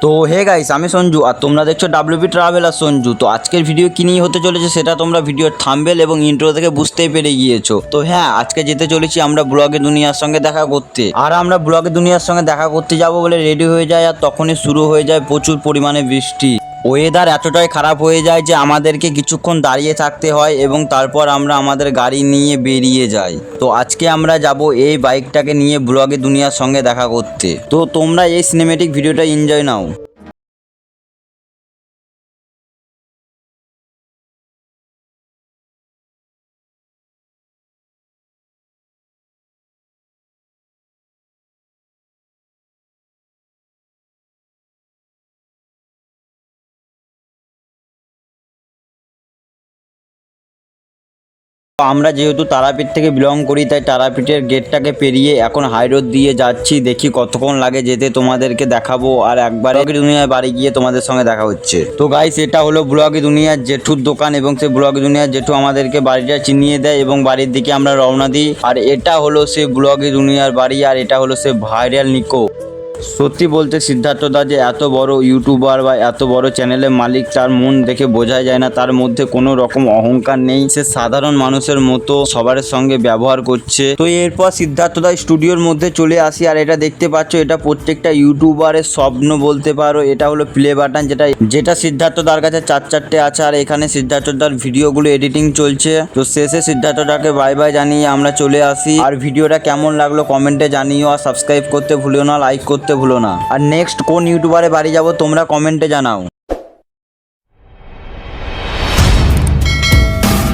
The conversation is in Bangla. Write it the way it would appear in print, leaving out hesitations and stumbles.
তো হে গাইস, আমি সঞ্জু আর তোমরা দেখছো ডাব্লিউপি ট্রাভেল আর সঞ্জু। তো আজকের ভিডিও কি নিয়ে হতে চলেছে সেটা তোমরা ভিডিওর থাম্বনেল এবং ইন্ট্রো থেকে বুঝতেই পেরে গিয়েছো। তো হ্যাঁ, আজকে যেতে চলেছি আমরা ব্লগে দুনিয়ার সঙ্গে দেখা করতে। আর আমরা ব্লগে দুনিয়ার সঙ্গে দেখা করতে যাব বলে রেডি হয়ে যাই, আর তখনই শুরু হয়ে যায় প্রচুর পরিমাণে বৃষ্টি। ওয়েদার এতটাই খারাপ হয়ে যায় যে আমাদেরকে কিছুক্ষণ দাঁড়িয়ে থাকতে হয় এবং তারপর আমরা আমাদের গাড়ি নিয়ে বেরিয়ে যাই। তো আজকে আমরা যাব এই বাইকটাকে নিয়ে ব্লগে দুনিয়ার সঙ্গে দেখা করতে। তো তোমরা এই সিনেমেটিক ভিডিওটা এনজয় নাও। তো আমরা যেহেতু তারাপীঠ থেকে বিলং করি, তাই তারাপীঠের গেটটাকে পেরিয়ে এখন হাই রোড দিয়ে যাচ্ছি। দেখি কতক্ষণ লাগে যেতে, তোমাদেরকে দেখাবো। আর একবার দুনিয়ার বাড়ি গিয়ে তোমাদের সঙ্গে দেখা হচ্ছে। তো গাইস, এটা হলো ব্লগে দুনিয়ার জেঠুর দোকান এবং সেই ব্লগে দুনিয়ার জেঠু আমাদেরকে বাড়িটা চিনিয়ে দেয় এবং বাড়ির দিকে আমরা রওনা দিই। আর এটা হলো সে ব্লগে দুনিয়ার বাড়ি, আর এটা হলো সে ভাইরাল নিকো। সত্যি বলতে সিদ্ধার্থ দা যে এত বড় ইউটিউবার বা এত বড় চ্যানেলের মালিক, তার মন দেখে বোঝাই যায় না। তার মধ্যে কোনো রকম অহংকার নেই, সে সাধারণ মানুষের মতো সবার সঙ্গে ব্যবহার করছে। তো এরপর সিদ্ধার্থ দা স্টুডিওর মধ্যে চলে আসি। আর এটা দেখতে পাচ্ছ, এটা প্রত্যেকটা ইউটিউবারের স্বপ্ন বলতে পারো। এটা হলো প্লে বাটন, যেটা সিদ্ধার্থ দার কাছে চারটে আছে। আর এখানে সিদ্ধার্থ দার ভিডিওগুলো এডিটিং চলছে। তো শেষে সিদ্ধার্থ দাকে বাই বাই জানিয়ে আমরা চলে আসি। আর ভিডিওটা কেমন লাগলো কমেন্টে জানিও, আর সাবস্ক্রাইব করতে ভুলো না, লাইক করতে ভুলো না। আর নেক্সট কোন ইউটিউবারে বাড়ি যাব তোমরা কমেন্টে জানাও।